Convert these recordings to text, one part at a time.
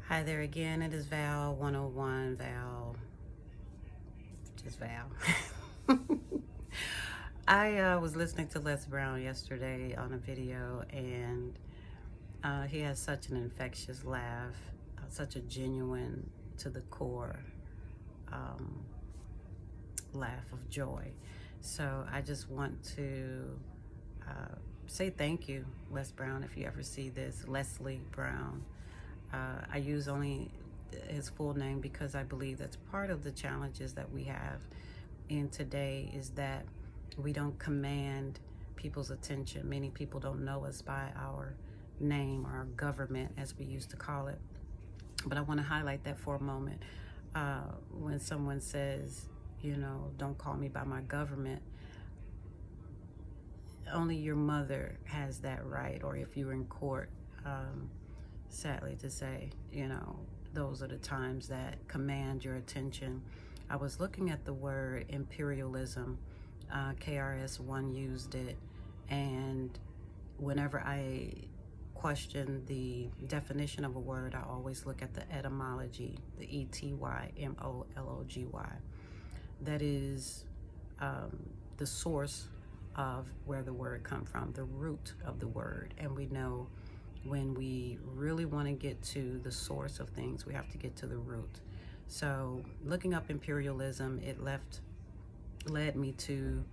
Hi there again. It is Val 101, Val, just Val. I was listening to Les Brown yesterday on a video, and he has such an infectious laugh, such a genuine, to the core um, laugh of joy. So I just want to say thank you, Les Brown, if you ever see this, Leslie Brown. I use only his full name because I believe that's part of the challenges that we have in today, is that we don't command people's attention. Many people don't know us by our name, or our government, as we used to call it. But I want to highlight that for a moment. When someone says, don't call me by my government, only your mother has that right, or if you're in court, sadly to say, those are the times that command your attention. I was looking at the word imperialism. KRS-One used it, and whenever I question the definition of a word, I always look at the etymology, the etymology. That is the source of where the word come from, the root of the word. And we know when we really want to get to the source of things, we have to get to the root. So looking up imperialism, it led me to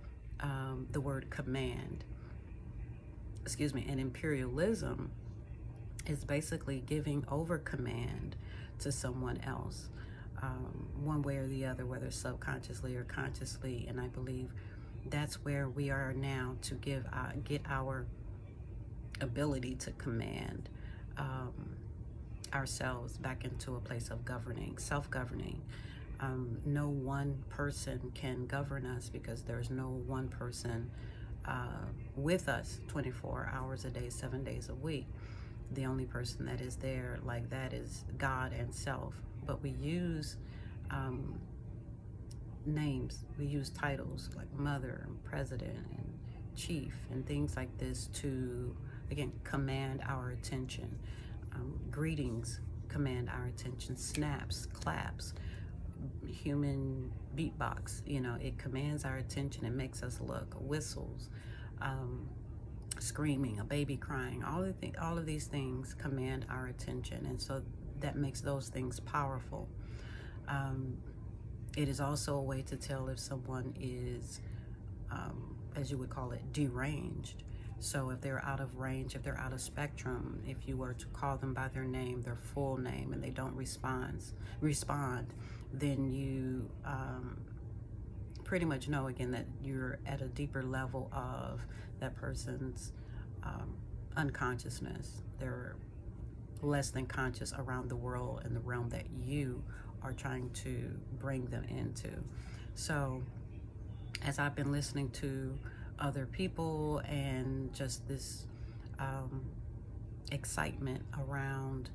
the word command. And imperialism is basically giving over command to someone else, one way or the other, whether subconsciously or consciously. And I believe that's where we are now, to get our ability to command ourselves back into a place of governing, self-governing. No one person can govern us, because there's no one person with us 24 hours a day, 7 days a week. The only person that is there like that is God and self. But we use names, we use titles like mother and president and chief and things like this to, again, command our attention. Greetings command our attention. Snaps, claps, human beatbox, it commands our attention. It makes us look. Whistles, screaming, a baby crying, all of these things command our attention, and so that makes those things powerful. It is also a way to tell if someone is, as you would call it, deranged. So if they're out of range, if they're out of spectrum, if you were to call them by their name, their full name, and they don't respond, then you pretty much know, again, that you're at a deeper level of that person's unconsciousness. They're less than conscious around the world and the realm that you are trying to bring them into. So as I've been listening to other people, and just this excitement around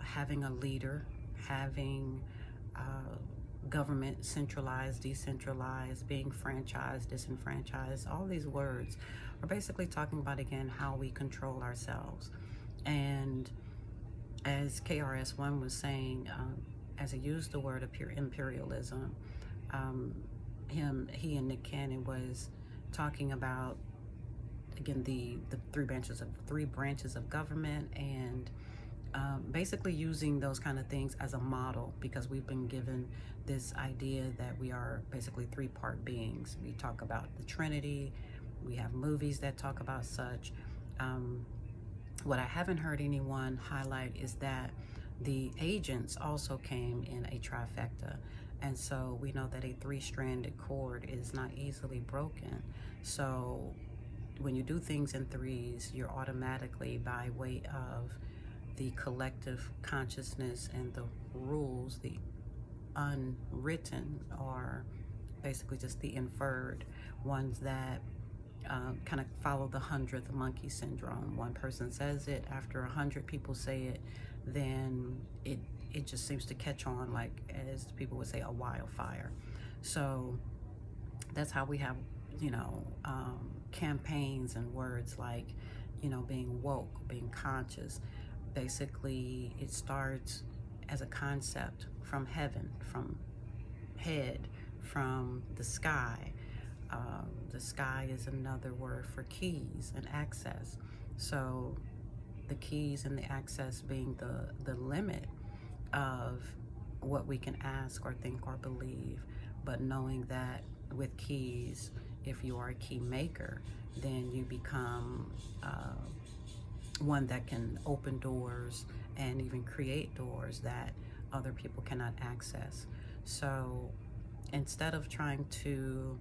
having a leader, having government centralized, decentralized, being franchised, disenfranchised, all these words are basically talking about, again, how we control ourselves. And as KRS-One was saying, as he used the word imperialism, he and Nick Cannon was talking about, again, the three branches of government, and basically using those kind of things as a model, because we've been given this idea that we are basically three-part beings. We talk about the Trinity. We have movies that talk about such. What I haven't heard anyone highlight is that the agents also came in a trifecta. And so we know that a three-stranded cord is not easily broken. So when you do things in threes, you're automatically, by way of the collective consciousness and the rules, the unwritten, are basically just the inferred ones that kind of follow the 100th monkey syndrome. One person says it, after 100 people say it, then it just seems to catch on, like, as people would say, a wildfire. So that's how we have, campaigns and words like, being woke, being conscious. Basically, it starts as a concept from heaven, from head, from the sky. The sky is another word for keys and access. So the keys and the access being the limit of what we can ask or think or believe, but knowing that with keys, if you are a key maker, then you become one that can open doors and even create doors that other people cannot access. So instead of trying to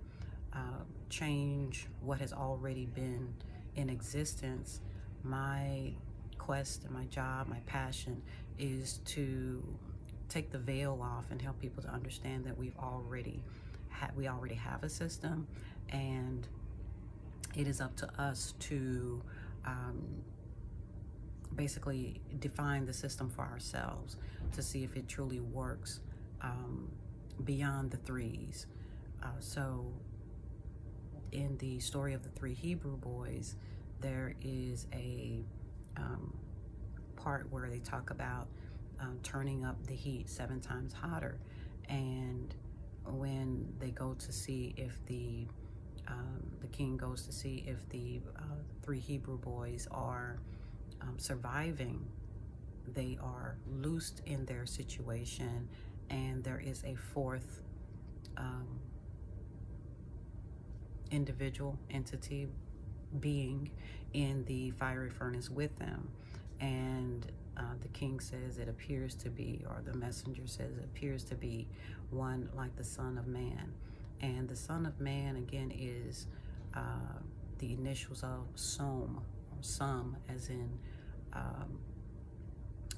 change what has already been in existence, my quest and my job, my passion is to take the veil off and help people to understand that we already have a system, and it is up to us to basically define the system for ourselves to see if it truly works beyond the threes. So in the story of the three Hebrew boys, there is a part where they talk about turning up the heat 7 times hotter, and when they go to see if the king goes to see if the 3 Hebrew boys are surviving, they are loosed in their situation, and there is a 4th individual entity being in the fiery furnace with them. And the king says it appears to be, or the messenger says it appears to be, one like the Son of Man. And the Son of Man, again, is the initials of Som, Sum, as in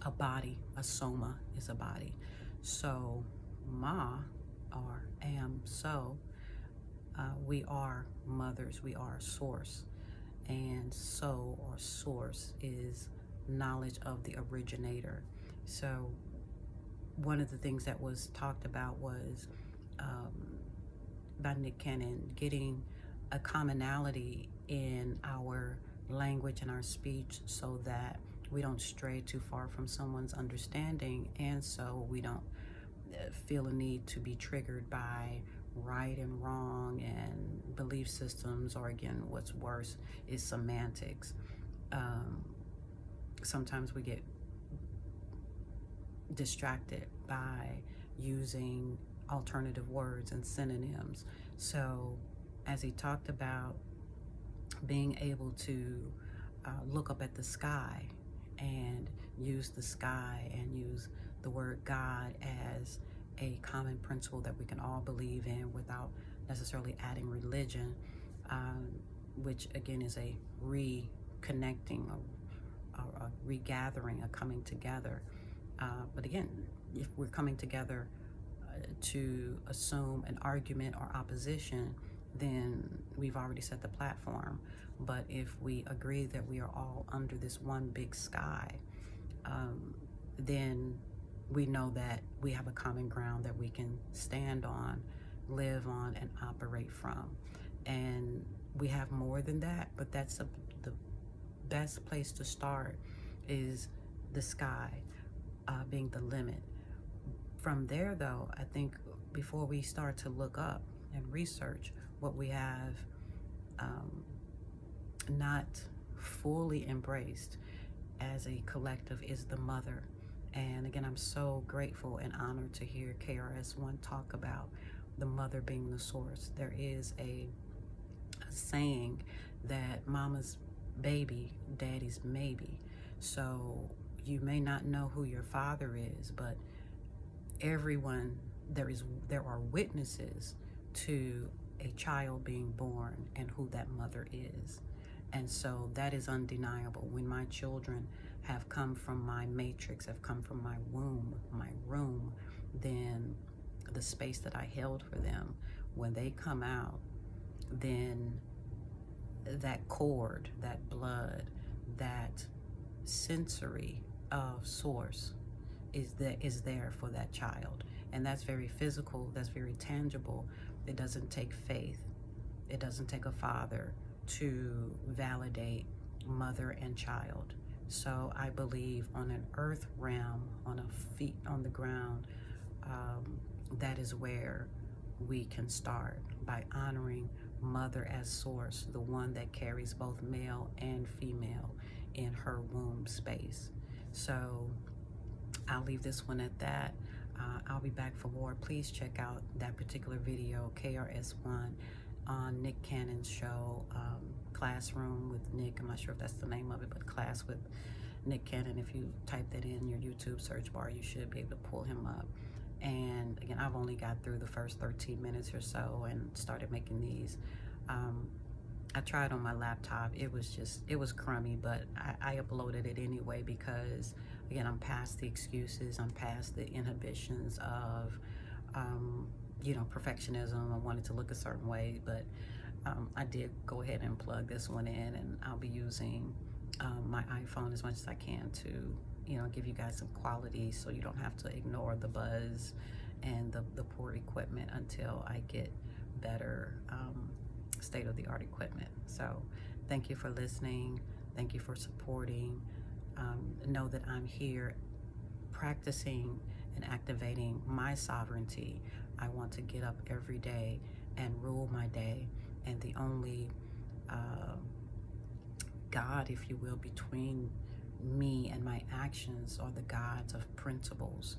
a body. A soma is a body. So Ma, or am, so, we are mothers, we are source. And so, or source, is knowledge of the originator. So one of the things that was talked about was by Nick Cannon, getting a commonality in our language and our speech so that we don't stray too far from someone's understanding, and so we don't feel a need to be triggered by right and wrong and belief systems, or again, what's worse is semantics. Sometimes we get distracted by using alternative words and synonyms. So as he talked about being able to look up at the sky and use the sky and use the word God as a common principle that we can all believe in without necessarily adding religion, which again is a reconnecting, a regathering, a coming together. But again, if we're coming together to assume an argument or opposition, then we've already set the platform. But if we agree that we are all under this one big sky, then we know that we have a common ground that we can stand on, live on, and operate from. And we have more than that, but that's the best place to start, is the sky being the limit. From there, though, I think before we start to look up and research, what we have not fully embraced as a collective is the mother. And again, I'm so grateful and honored to hear KRS-One talk about the mother being the source. There is a saying that mama's baby, daddy's maybe. So you may not know who your father is, but everyone, there are witnesses to a child being born and who that mother is. And so that is undeniable. When my children have come from my matrix, have come from my womb, my room, then the space that I held for them, when they come out, then that cord, that blood, that sensory of source is there for that child. And that's very physical, that's very tangible. It doesn't take faith. It doesn't take a father to validate mother and child. So I believe on an earth realm, on a feet on the ground, that is where we can start by honoring Mother as source, the one that carries both male and female in her womb space. So I'll leave this one at that. I'll be back for more. Please check out that particular video, KRS1, on Nick Cannon's show, Classroom with Nick. I'm not sure if that's the name of it, but Class with Nick Cannon. If you type that in your YouTube search bar, you should be able to pull him up. And again, I've only got through the first 13 minutes or so and started making these. I tried on my laptop. It was crummy, but I uploaded it anyway because, again, I'm past the excuses. I'm past the inhibitions of, perfectionism. I wanted to look a certain way, but I did go ahead and plug this one in, and I'll be using my iPhone as much as I can to, give you guys some quality so you don't have to ignore the buzz and the poor equipment until I get better state-of-the-art equipment. So thank you for listening. Thank you for supporting. Know that I'm here practicing and activating my sovereignty. I want to get up every day and rule my day, and the only God, if you will, between me and my actions are the gods of principles,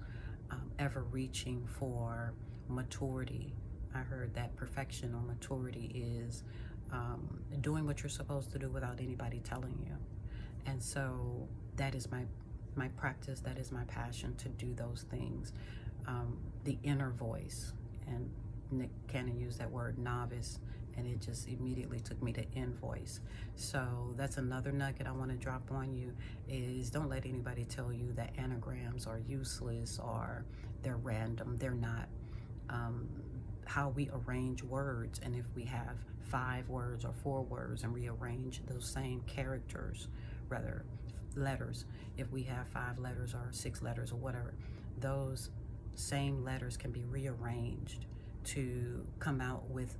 ever reaching for maturity. I heard that perfection or maturity is doing what you're supposed to do without anybody telling you. And so that is my practice, that is my passion, to do those things. The inner voice, and Nick Cannon used that word novice, and it just immediately took me to invoice. So that's another nugget I want to drop on you, is don't let anybody tell you that anagrams are useless or they're random. They're not. How we arrange words, and if we have 5 words or 4 words and rearrange those same characters, rather letters, if we have 5 letters or 6 letters or whatever, those same letters can be rearranged to come out with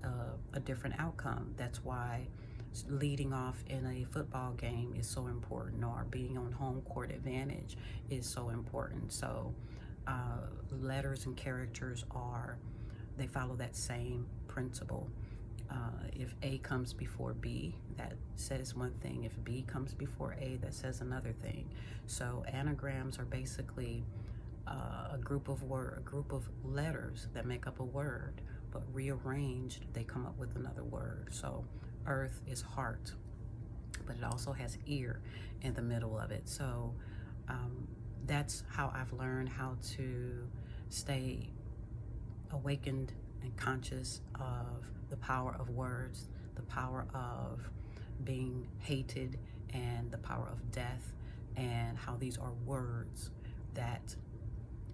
a different outcome. That's why leading off in a football game is so important, or being on home court advantage is so important. So letters and characters they follow that same principle. If A comes before B, that says one thing. If B comes before A, that says another thing. So anagrams are basically a group of letters that make up a word, but rearranged, they come up with another word. So earth is heart, but it also has ear in the middle of it. So that's how I've learned how to stay awakened and conscious of the power of words, the power of being hated, and the power of death, and how these are words that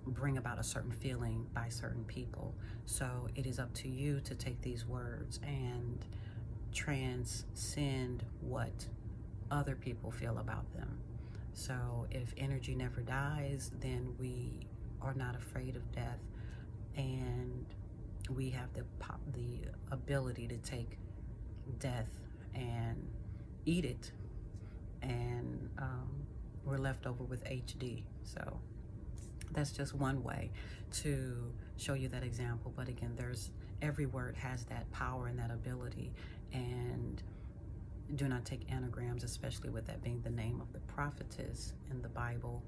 bring about a certain feeling by certain people. So it is up to you to take these words and transcend what other people feel about them. So if energy never dies, then we are not afraid of death, and we have the ability to take death and eat it, and we're left over with HD. So that's just one way to show you that example. But again, every word has that power and that ability. And do not take anagrams, especially with that being the name of the prophetess in the Bible,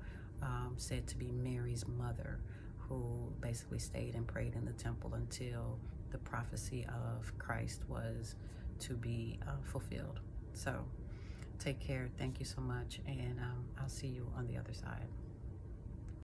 said to be Mary's mother, who basically stayed and prayed in the temple until the prophecy of Christ was to be fulfilled. So take care. Thank you so much. And I'll see you on the other side.